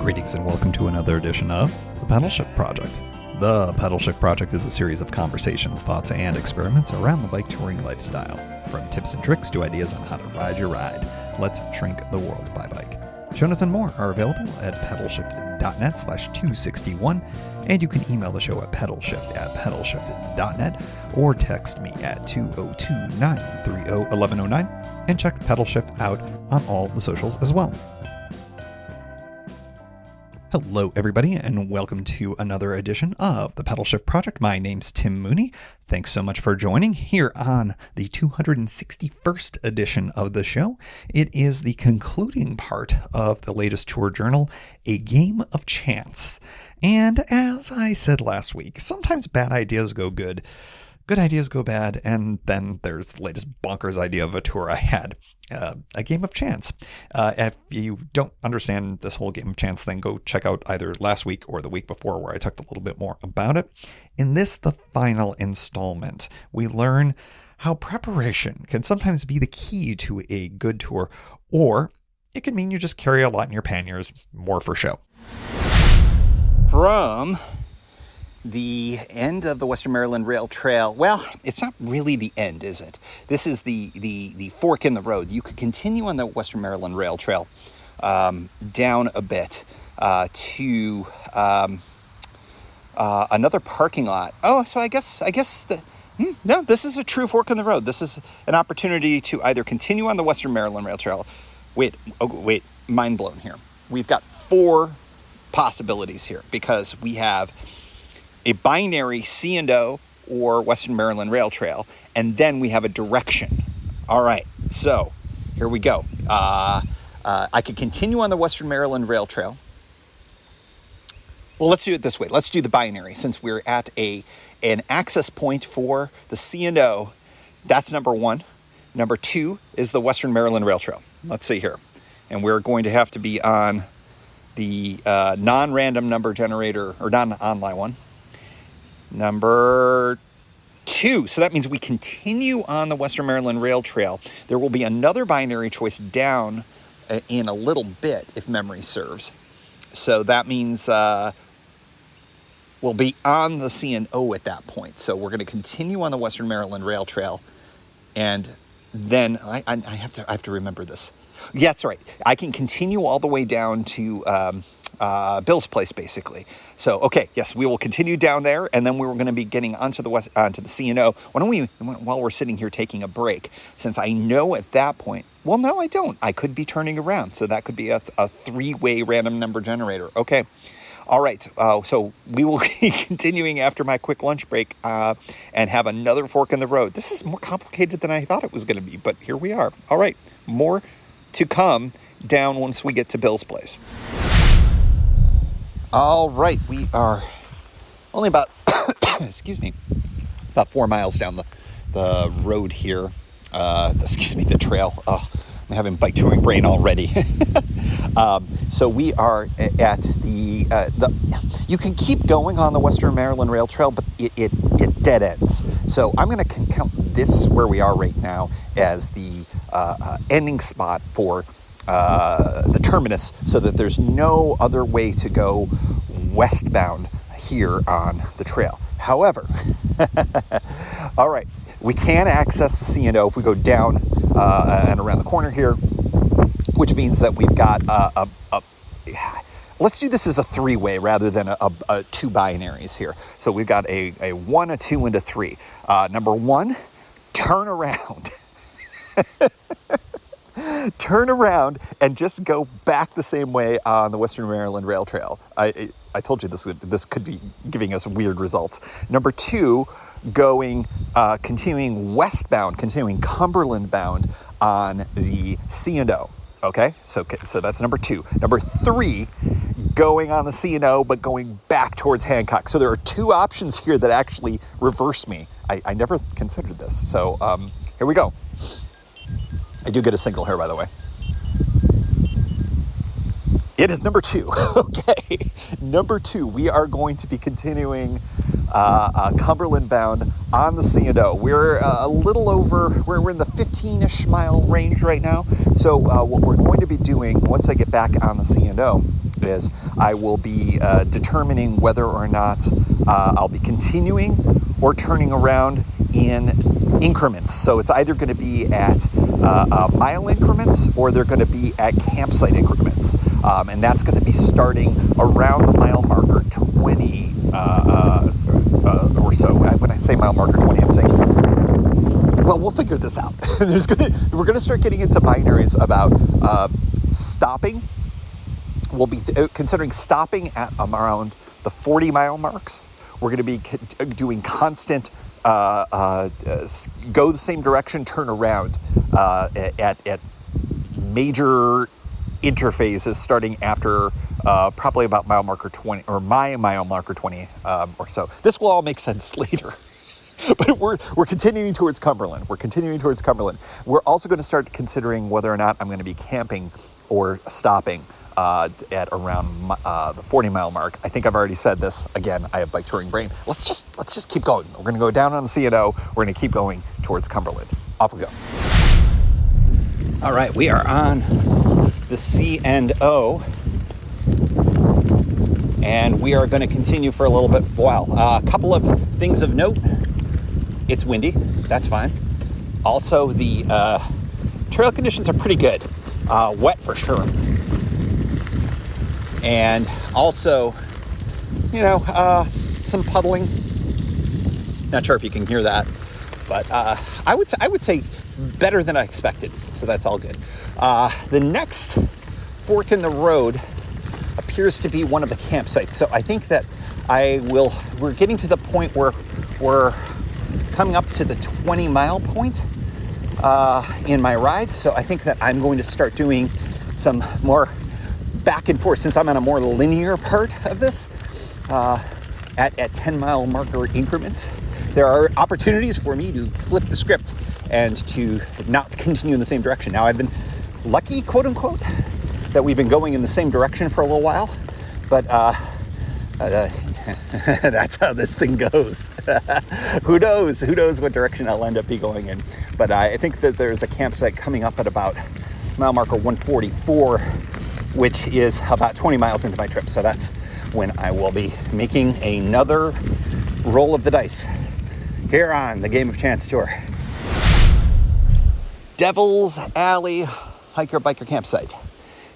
Greetings and welcome to another edition of the Pedalshift Project. The Pedalshift Project is a series of conversations, thoughts, and experiments around the bike touring lifestyle. From tips and tricks to ideas on how to ride your ride, let's shrink the world by bike. Show notes and more are available at pedalshift.net/261, and you can email the show at pedalshift@pedalshift.net or text me at 202-930-1109 and check Pedalshift out on all the socials as well. Hello, everybody, and welcome to another edition of the Pedalshift Project. My name's Tim Mooney. Thanks so much for joining here on the 261st edition of the show. It is the concluding part of the latest tour journal, A Game of Chance. And as I said last week, sometimes bad ideas go good, good ideas go bad, and then there's the latest bonkers idea of a tour I had. A game of chance. If you don't understand this whole game of chance thing, go check out either last week or the week before where I talked a little bit more about it. In this, the final installment, we learn how preparation can sometimes be the key to a good tour, or it can mean you just carry a lot in your panniers, more for show. From the end of the Western Maryland Rail Trail, well, it's not really the end, is it? This is the fork in the road. You could continue on the Western Maryland Rail Trail down a bit to another parking lot. Oh, so I guess no, this is a true fork in the road. This is an opportunity to either continue on the Western Maryland Rail Trail. Wait, mind blown here. We've got four possibilities here because we have a binary C&O or Western Maryland Rail Trail, and then we have a direction. All right, so here we go. I could continue on the Western Maryland Rail Trail. Well, let's do it this way. Let's do the binary since we're at an access point for the C&O. That's number one. Number two is the Western Maryland Rail Trail. Let's see here. And we're going to have to be on the non-random number generator or non-online one. Number two, so that means we continue on the Western Maryland Rail Trail. There will be another binary choice down in a little bit, if memory serves. So that means we'll be on the C&O at that point. So we're going to continue on the Western Maryland Rail Trail, and then I have to remember this. Yeah, that's right. I can continue all the way down to Bill's place, basically. So, okay, yes, we will continue down there, and then we were going to be getting onto the C&O. Why don't we, while we're sitting here taking a break, since I know at that point, well, no, I don't. I could be turning around, so that could be a three-way random number generator. Okay, all right. So we will be continuing after my quick lunch break and have another fork in the road. This is more complicated than I thought it was going to be, but here we are. All right, more to come down once we get to Bill's place. All right, we are only about, about 4 miles down the road here. The trail. Oh, I'm having bike touring brain already. So we are at the you can keep going on the Western Maryland Rail Trail, but it dead ends. So I'm going to count this where we are right now as the ending spot for the terminus, so that there's no other way to go westbound here on the trail. However, all right, we can access the C&O if we go down and around the corner here, which means that we've got let's do this as a three-way rather than a two binaries here. So we've got a 1, a 2, and a 3. Number one, turn around. Turn around and just go back the same way on the Western Maryland Rail Trail. I told you this could be giving us weird results. Number two, continuing westbound, continuing Cumberland bound on the C&O. Okay, so that's number two. Number three, going on the C&O but going back towards Hancock. So there are two options here that actually reverse me. I never considered this. So here we go. I do get a single here, by the way. It is number two. Okay. Number two, we are going to be continuing Cumberland bound on the C&O. We're a little over, we're in the 15-ish mile range right now. So what we're going to be doing once I get back on the C&O it is, I will be determining whether or not I'll be continuing or turning around in increments. So it's either going to be at mile increments or they're going to be at campsite increments. And that's going to be starting around the mile marker 20 or so. When I say mile marker 20, I'm saying, well, we'll figure this out. We're going to start getting into binaries about stopping. We'll be considering stopping at around the 40 mile marks. We're going to be doing constant go the same direction, turn around at major interphases starting after probably about mile marker 20 or my mile marker 20 or so. This will all make sense later. But we're continuing towards Cumberland. We're also going to start considering whether or not I'm going to be camping or stopping at around the 40 mile mark. I think I've already said this. Again, I have bike touring brain. Let's just keep going. We're going to go down on the C&O. We're going to keep going towards Cumberland. Off we go. All right, we are on the C&O. And we are going to continue for a little bit while. A couple of things of note. It's windy. That's fine. Also, the trail conditions are pretty good. Wet for sure. And also, some puddling. Not sure if you can hear that, but I would say better than I expected. So that's all good. The next fork in the road appears to be one of the campsites. So I think that we're getting to the point where we're coming up to the 20 mile point in my ride. So I think that I'm going to start doing some more back and forth since I'm on a more linear part of this at 10 mile marker increments. There are opportunities for me to flip the script and to not continue in the same direction. Now, I've been lucky, quote unquote, that we've been going in the same direction for a little while, but that's how this thing goes. Who knows what direction I'll end up be going in. But I think that there's a campsite coming up at about mile marker 144, which is about 20 miles into my trip. So that's when I will be making another roll of the dice here on the Game of Chance Tour. Devil's Alley Hiker Biker Campsite.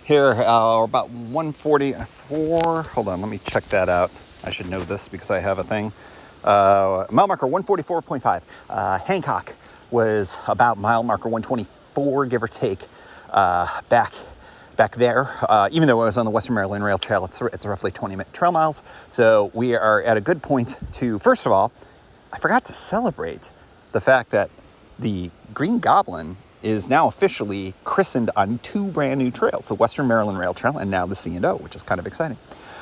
Here, about 144. Hold on, let me check that out. I should know this because I have a thing. Mile marker 144.5. Hancock was about mile marker 124, give or take, back there. Even though I was on the Western Maryland Rail Trail, it's roughly 20-minute trail miles. So we are at a good point to, first of all, I forgot to celebrate the fact that the Green Goblin is now officially christened on two brand new trails, the Western Maryland Rail Trail and now the C&O, which is kind of exciting.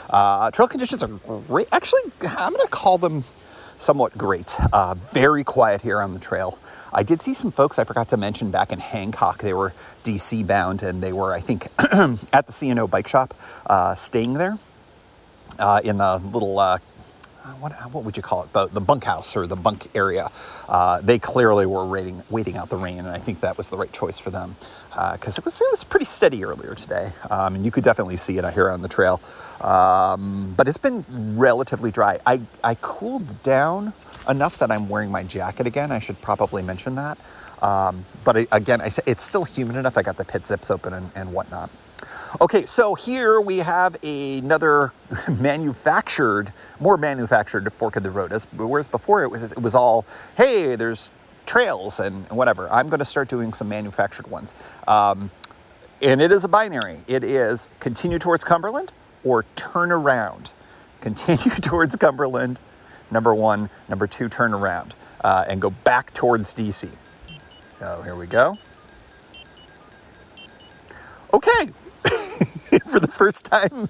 Trail conditions are great. Actually, I'm going to call them somewhat great. Very quiet here on the trail. I did see some folks I forgot to mention back in Hancock. They were DC bound and they were, I think, at the C&O bike shop, staying there in the little what would you call it? The bunkhouse or the bunk area. They clearly were waiting out the rain, and I think that was the right choice for them because it was pretty steady earlier today, and you could definitely see it here on the trail. But it's been relatively dry. I cooled down enough that I'm wearing my jacket again. I should probably mention that. But again, it's still humid enough. I got the pit zips open and whatnot. Okay, so here we have another more manufactured fork in the road. Whereas before it was all, hey, there's trails and whatever. I'm going to start doing some manufactured ones. And it is a binary. It is continue towards Cumberland or turn around. Continue towards Cumberland, number one. Number two, turn around and go back towards DC. So here we go. Okay. For the first time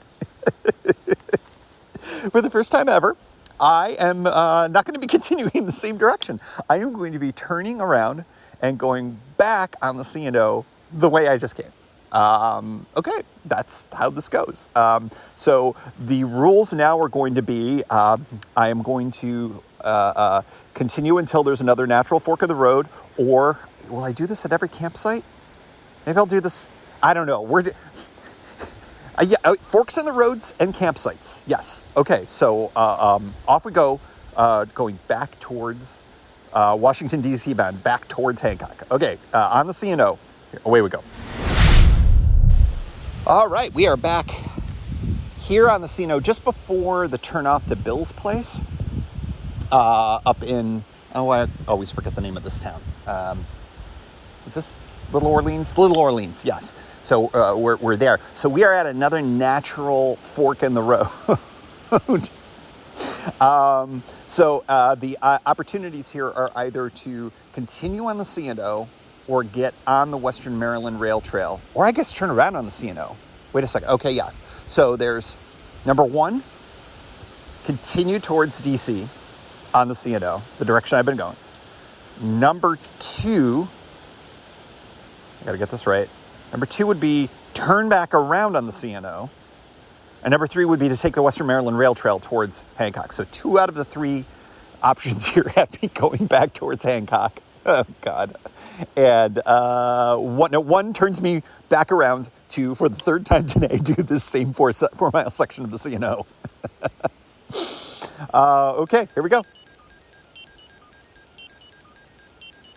ever, I am not going to be continuing in the same direction. I am going to be turning around and going back on the C&O the way I just came. Okay, that's how this goes. So the rules now are going to be, I am going to continue until there's another natural fork of the road, or will I do this at every campsite? Maybe I'll do this, I don't know. Yeah, forks in the roads and campsites. Yes. Okay. So off we go, going back towards Washington D.C. bound, back towards Hancock. Okay. On the C&O. Away we go. All right, we are back here on the C&O just before the turnoff to Bill's place. Up in I always forget the name of this town. Is this Little Orleans? Little Orleans. Yes. So we're there. So we are at another natural fork in the road. So the opportunities here are either to continue on the C&O or get on the Western Maryland Rail Trail, or I guess turn around on the C&O. Wait a second. Okay, yeah. So there's number one, continue towards DC on the C&O, the direction I've been going. Number two, I gotta get this right. Number two would be turn back around on the C&O. And number three would be to take the Western Maryland Rail Trail towards Hancock. So 2 out of the 3 options here have me going back towards Hancock. Oh, God. And one turns me back around to, for the 3rd time today, do this same 4-mile section of the C&O. Okay, here we go.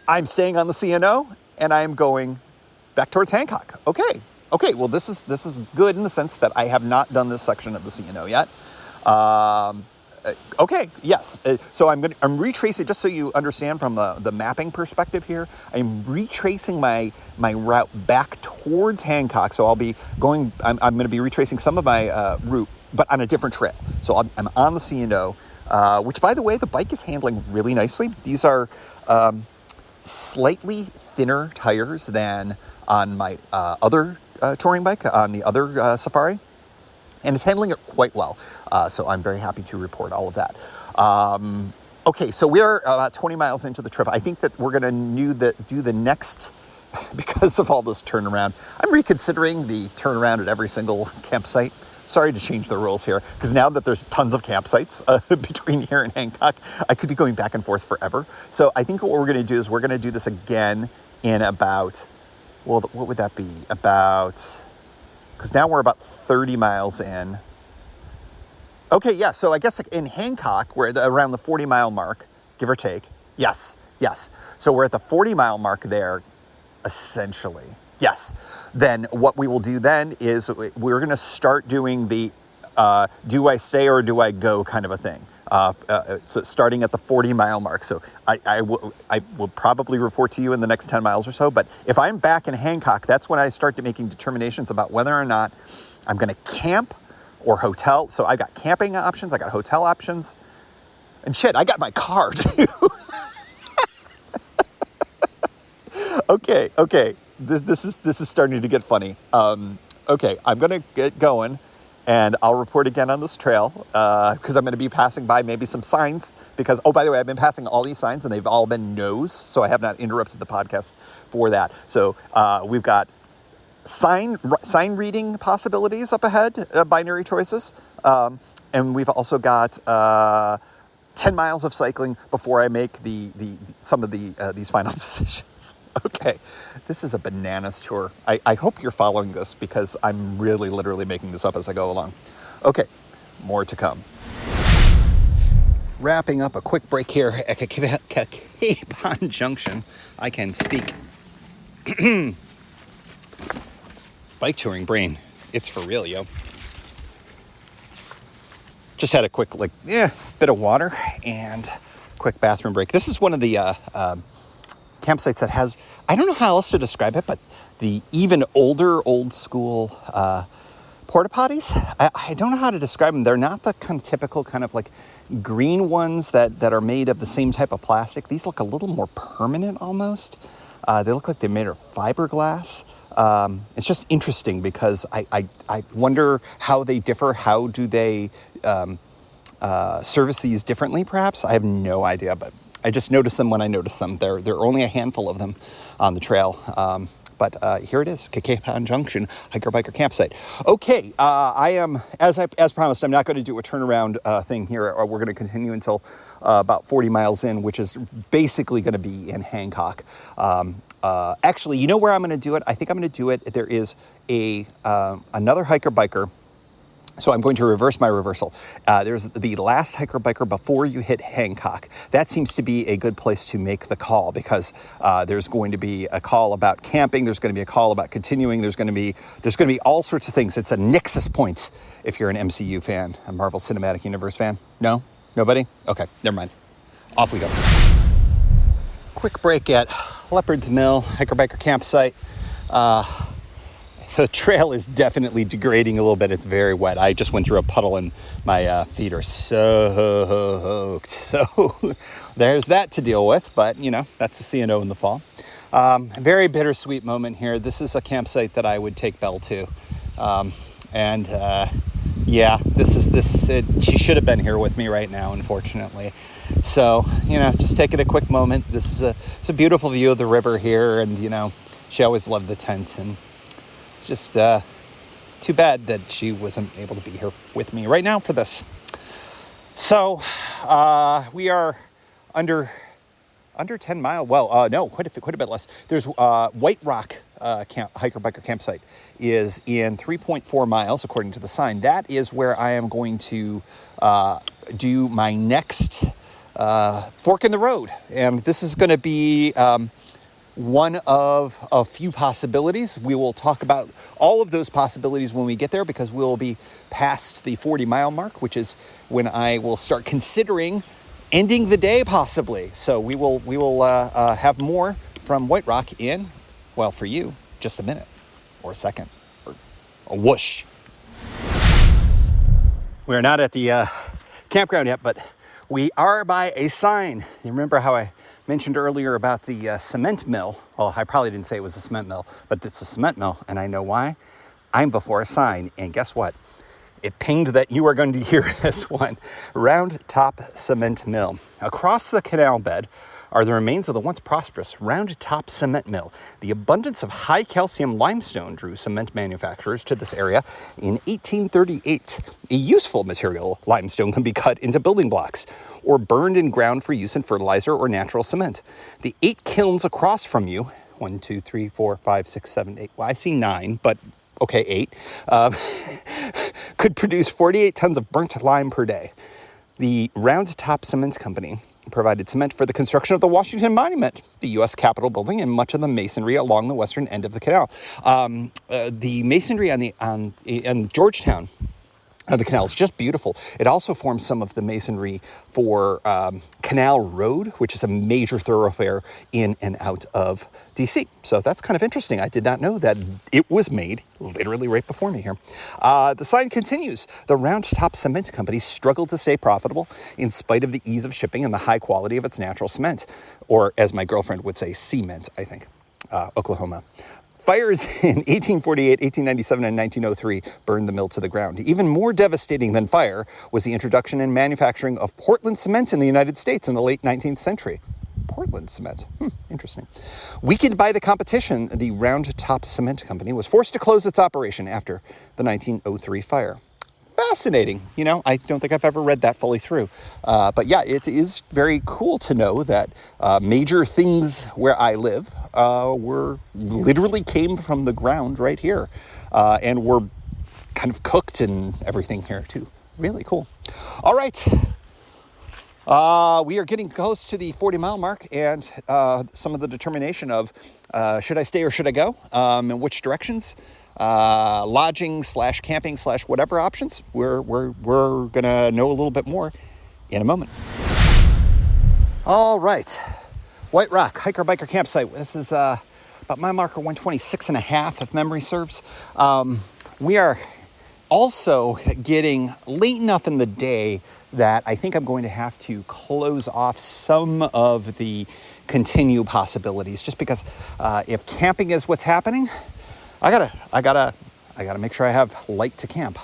I'm staying on the C&O, and I'm going back towards Hancock. Okay, well, this is good in the sense that I have not done this section of the C&O yet. Okay, yes. So I'm retracing, just so you understand from the mapping perspective here, I'm retracing my route back towards Hancock. So I'm going to be retracing some of my route, but on a different trail. So I'm on the C&O, which, by the way, the bike is handling really nicely. These are slightly thinner tires than on my other touring bike, on the other Safari. And it's handling it quite well. So I'm very happy to report all of that. Okay, so we're about 20 miles into the trip. I think that we're going to do the next, because of all this turnaround, I'm reconsidering the turnaround at every single campsite. Sorry to change the rules here, because now that there's tons of campsites between here and Hancock, I could be going back and forth forever. So I think what we're going to do is we're going to do this again in about, well, what would that be? Because now we're about 30 miles in. Okay, yeah, so I guess in Hancock, we're around the 40-mile mark, give or take. Yes. So we're at the 40-mile mark there, essentially. Yes. Then what we will do then is we're going to start doing the do I stay or do I go kind of a thing. So starting at the 40-mile mark. So I will probably report to you in the next 10 miles or so. But if I'm back in Hancock, that's when I start making determinations about whether or not I'm going to camp or hotel. So I got camping options. I got hotel options. And shit, I got my car too. Okay. This is starting to get funny. Okay, I'm going to get going. And I'll report again on this trail because I'm going to be passing by maybe some signs because, oh, by the way, I've been passing all these signs and they've all been no's. So I have not interrupted the podcast for that. So we've got sign reading possibilities up ahead, binary choices. And we've also got 10 miles of cycling before I make some of these final decisions. Okay, this is a bananas tour. I hope you're following this because I'm really literally making this up as I go along. Okay, more to come. Wrapping up a quick break here at Capon Junction. I can speak. Bike touring brain. It's for real, yo. Just had a quick, bit of water and quick bathroom break. This is one of the campsites that has, I don't know how else to describe it, but the even old school porta potties. I don't know how to describe them. They're not the kind of typical kind of like green ones that are made of the same type of plastic. These look a little more permanent almost. They look like they're made of fiberglass. It's just interesting because I wonder how they differ. How do they service these differently perhaps? I have no idea, but I just noticed them when I noticed them. There are only a handful of them on the trail. But here it is, Capon Junction, hiker-biker campsite. Okay, I am, as promised, I'm not going to do a turnaround thing here. Or we're going to continue until about 40 miles in, which is basically going to be in Hancock. Actually, you know where I'm going to do it? I think I'm going to do it. There is another hiker-biker. So I'm going to reverse my reversal. There's the last hiker-biker before you hit Hancock. That seems to be a good place to make the call because there's going to be a call about camping. There's going to be a call about continuing. There's going to be all sorts of things. It's a nexus point if you're an MCU fan, a Marvel Cinematic Universe fan. No? Nobody? Okay, never mind. Off we go. Quick break at Leopard's Mill, hiker-biker campsite. The trail is definitely degrading a little bit. It's very wet. I just went through a puddle and my feet are soaked. So there's that to deal with. But, that's the C&O in the fall. Very bittersweet moment here. This is a campsite that I would take Belle to. She should have been here with me right now, unfortunately. So, just taking a quick moment. It's a beautiful view of the river here. And, she always loved the tent. And it's just too bad that she wasn't able to be here with me right now for this. So we are under 10 miles. Well, no, quite a bit less. There's White Rock hiker-biker campsite is in 3.4 miles, according to the sign. That is where I am going to do my next fork in the road. And this is going to be one of a few possibilities. We will talk about all of those possibilities when we get there because we'll be past the 40-mile mark, which is when I will start considering ending the day possibly. So we will have more from White Rock in, well, for you, just a minute or a second or a whoosh. We're not at the campground yet, but we are by a sign. You remember how I mentioned earlier about the cement mill? Well, I probably didn't say it was a cement mill, but it's a cement mill, and I know why. I'm before a sign, and guess what? It pinged that you are going to hear this one. Round Top Cement Mill. Across the canal bed are the remains of the once prosperous Round Top Cement Mill. The abundance of high calcium limestone drew cement manufacturers to this area in 1838. A useful material, limestone can be cut into building blocks or burned and ground for use in fertilizer or natural cement. The 8 kilns across from you, 1, 2, 3, 4, 5, 6, 7, 8. Well, I see 9, but okay, 8, could produce 48 tons of burnt lime per day. The Round Top Cement Company provided cement for the construction of the Washington Monument, the U.S. Capitol building, and much of the masonry along the western end of the canal. The masonry on Georgetown, the canal is just beautiful. It also forms some of the masonry for Canal Road, which is a major thoroughfare in and out of DC. So that's kind of interesting. I did not know that it was made literally right before me here. The sign continues. The Round Top Cement Company struggled to stay profitable in spite of the ease of shipping and the high quality of its natural cement, or as my girlfriend would say, cement, I think, Oklahoma. Fires in 1848, 1897, and 1903 burned the mill to the ground. Even more devastating than fire was the introduction and manufacturing of Portland cement in the United States in the late 19th century. Portland cement. Interesting. Weakened by the competition, the Round Top Cement Company was forced to close its operation after the 1903 fire. Fascinating. I don't think I've ever read that fully through. But yeah, it is very cool to know that major things where I live were literally came from the ground right here. And were kind of cooked and everything here too. Really cool. All right. We are getting close to the 40-mile mark and some of the determination of should I stay or should I go, and which directions. Lodging / camping / whatever options. We're gonna know a little bit more in a moment. All right, White Rock hiker-biker campsite. This is about mile marker 126.5 if memory serves. We are also getting late enough in the day that I think I'm going to have to close off some of the continue possibilities, just because if camping is what's happening, I gotta make sure I have light to camp.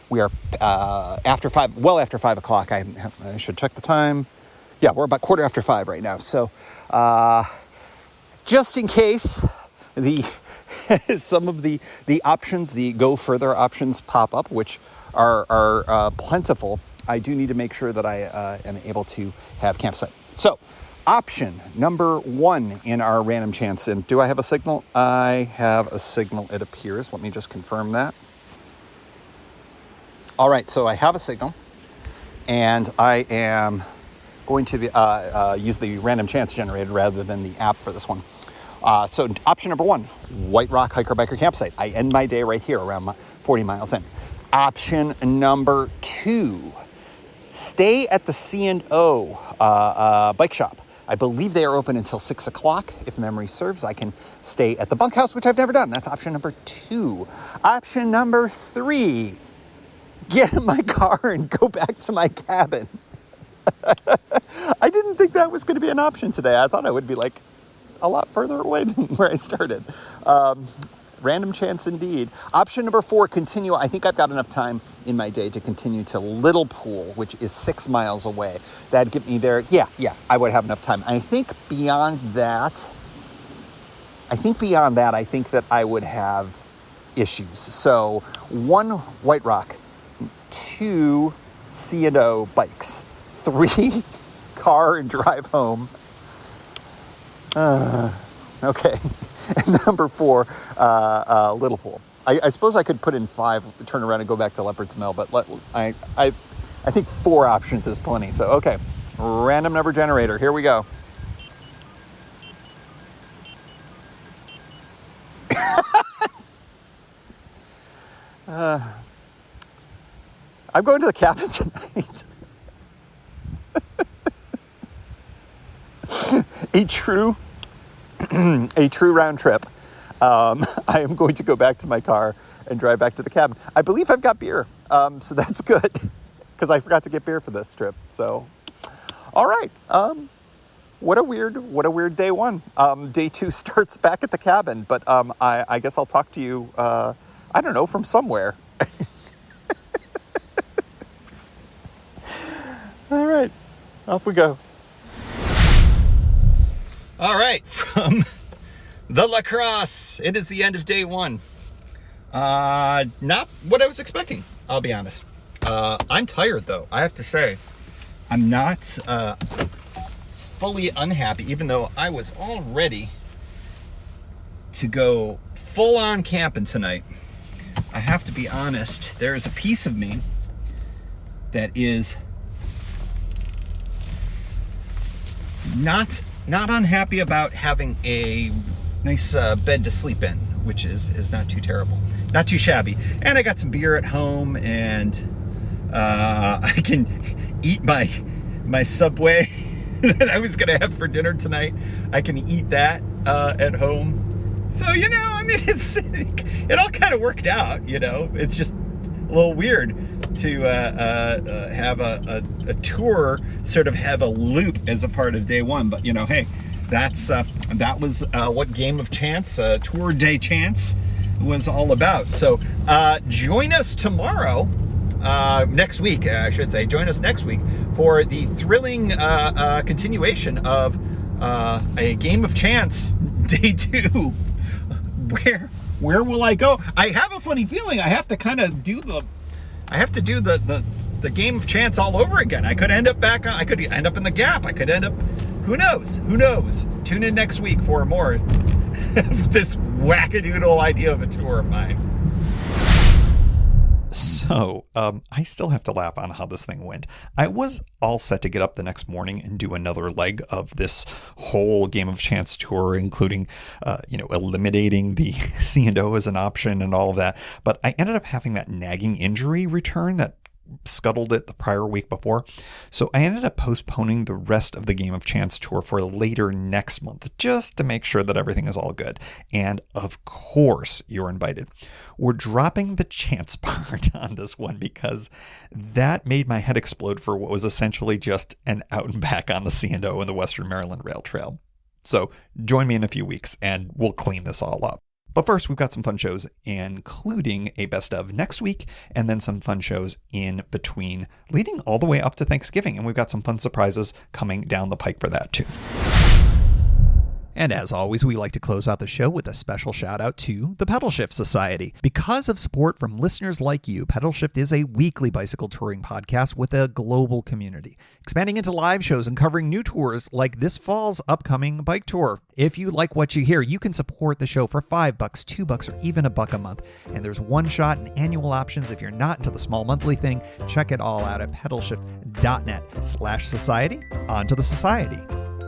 We are after 5 o'clock. I should check the time. Yeah, we're about 5:15 right now. So just in case some of the options, the go further options pop up, which are plentiful, I do need to make sure that I am able to have campsite. So Option number 1 in our random chance. And do I have a signal? I have a signal, it appears. Let me just confirm that. All right, so I have a signal, and I am going to use the random chance generator rather than the app for this one. So option number 1, White Rock Hiker Biker Campsite. I end my day right here around 40 miles in. Option number 2, stay at the C&O bike shop. I believe they are open until 6 o'clock. If memory serves, I can stay at the bunkhouse, which I've never done. That's option number 2. Option number 3, get in my car and go back to my cabin. I didn't think that was going to be an option today. I thought I would be like a lot further away than where I started. Random chance indeed. Option number 4, continue. I think I've got enough time in my day to continue to Little Pool, which is 6 miles away. That'd get me there. Yeah, I would have enough time. I think beyond that, I think that I would have issues. So 1, White Rock, 2, C&O bikes, 3, car and drive home. Okay. And number 4, Little Pool. I suppose I could put in 5, turn around and go back to Leopard's Mill, but I think 4 options is plenty. So, okay, random number generator. Here we go. I'm going to the cabin tonight. A true round trip. I am going to go back to my car and drive back to the cabin. I believe I've got beer, so that's good because I forgot to get beer for this trip. So, all right. What a weird day 1. Day 2 starts back at the cabin, but I guess I'll talk to you. I don't know, from somewhere. All right, off we go. All right, from the La Crosse, it is the end of day 1. Not what I was expecting, I'll be honest. I'm tired, though, I have to say. I'm not fully unhappy, even though I was all ready to go full-on camping tonight. I have to be honest, there is a piece of me that is not unhappy about having a nice bed to sleep in, which is not too terrible, not too shabby. And I got some beer at home, and I can eat my Subway that I was gonna have for dinner tonight. I can eat that at home. So, I mean, it all kind of worked out, It's just a little weird to have a tour sort of have a loop as a part of day 1, but hey, that was what Game of Chance, Tour Day Chance, was all about. So join us tomorrow, next week, I should say. Join us next week for the thrilling continuation of a Game of Chance Day 2. Where will I go? I have a funny feeling I have to kind of do the Game of Chance all over again. I could end up I could end up in the Gap. I could end up, who knows? Tune in next week for more of this wackadoodle idea of a tour of mine. So, I still have to laugh on how this thing went. I was all set to get up the next morning and do another leg of this whole Game of Chance tour, including, eliminating the C&O as an option and all of that. But I ended up having that nagging injury return that scuttled it the prior week before. So I ended up postponing the rest of the Game of Chance tour for later next month, just to make sure that everything is all good. And of course, you're invited. We're dropping the chance part on this one because that made my head explode for what was essentially just an out and back on the C&O and the Western Maryland Rail Trail. So join me in a few weeks and we'll clean this all up. But first, we've got some fun shows, including a best of next week, and then some fun shows in between, leading all the way up to Thanksgiving. And we've got some fun surprises coming down the pike for that, too. And as always, we like to close out the show with a special shout out to the Pedalshift Society. Because of support from listeners like you, Pedalshift is a weekly bicycle touring podcast with a global community, expanding into live shows and covering new tours like this fall's upcoming bike tour. If you like what you hear, you can support the show for $5, $2, or even $1 a month. And there's one-shot and annual options if you're not into the small monthly thing. Check it all out at pedalshift.net/society. On to the society.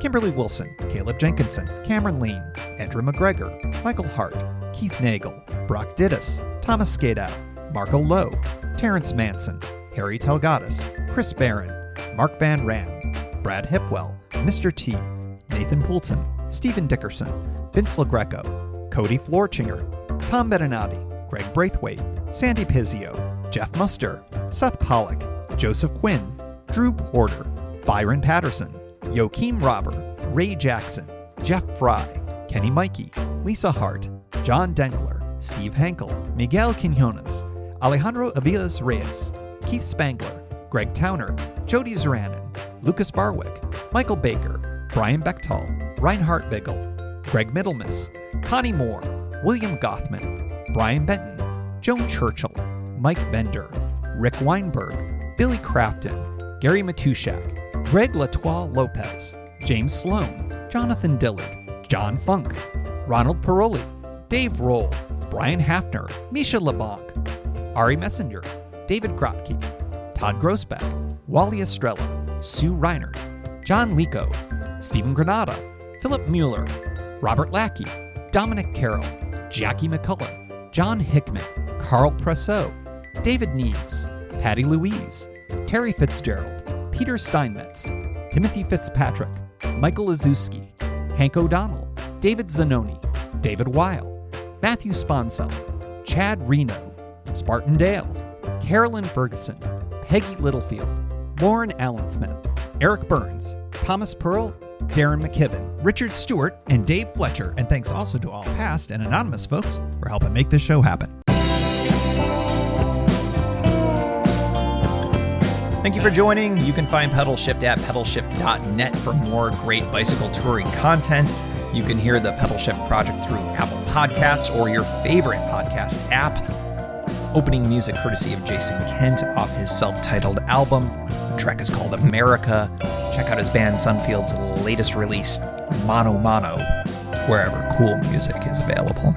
Kimberly Wilson, Caleb Jenkinson, Cameron Lean, Andrew McGregor, Michael Hart, Keith Nagel, Brock Dittus, Thomas Skadow, Marco Lowe, Terrence Manson, Harry Telgadas, Chris Barron, Mark Van Ram, Brad Hipwell, Mr. T, Nathan Poulton, Stephen Dickerson, Vince LaGreco, Cody Florchinger, Tom Beninati, Greg Braithwaite, Sandy Pizzio, Jeff Muster, Seth Pollock, Joseph Quinn, Drew Porter, Byron Patterson, Joachim Robber, Ray Jackson, Jeff Fry, Kenny Mikey, Lisa Hart, John Dengler, Steve Hankel, Miguel Quinones, Alejandro Aviles Reyes, Keith Spangler, Greg Towner, Jody Zeranin, Lucas Barwick, Michael Baker, Brian Bechtal, Reinhard Biggle, Greg Middlemiss, Connie Moore, William Gothman, Brian Benton, Joan Churchill, Mike Bender, Rick Weinberg, Billy Crafton, Gary Matushak, Greg Latoile Lopez, James Sloan, Jonathan Dillard, John Funk, Ronald Paroli, Dave Roll, Brian Hafner, Misha LeBlanc, Ari Messenger, David Grotke, Todd Grossbeck, Wally Estrella, Sue Reinert, John Lico, Stephen Granada, Philip Mueller, Robert Lackey, Dominic Carroll, Jackie McCullough, John Hickman, Carl Presseau, David Neves, Patty Louise, Terry Fitzgerald, Peter Steinmetz, Timothy Fitzpatrick, Michael Azuski, Hank O'Donnell, David Zanoni, David Weil, Matthew Sponsell, Chad Reno, Spartan Dale, Carolyn Ferguson, Peggy Littlefield, Lauren Allensmith, Eric Burns, Thomas Pearl, Darren McKibben, Richard Stewart, and Dave Fletcher. And thanks also to all past and anonymous folks for helping make this show happen. Thank you for joining. You can find Pedalshift at pedalshift.net for more great bicycle touring content. You can hear the Pedalshift project through Apple Podcasts or your favorite podcast app. Opening music courtesy of Jason Kent off his self-titled album. The track is called America. Check out his band Sunfield's latest release, Mono Mono, wherever cool music is available.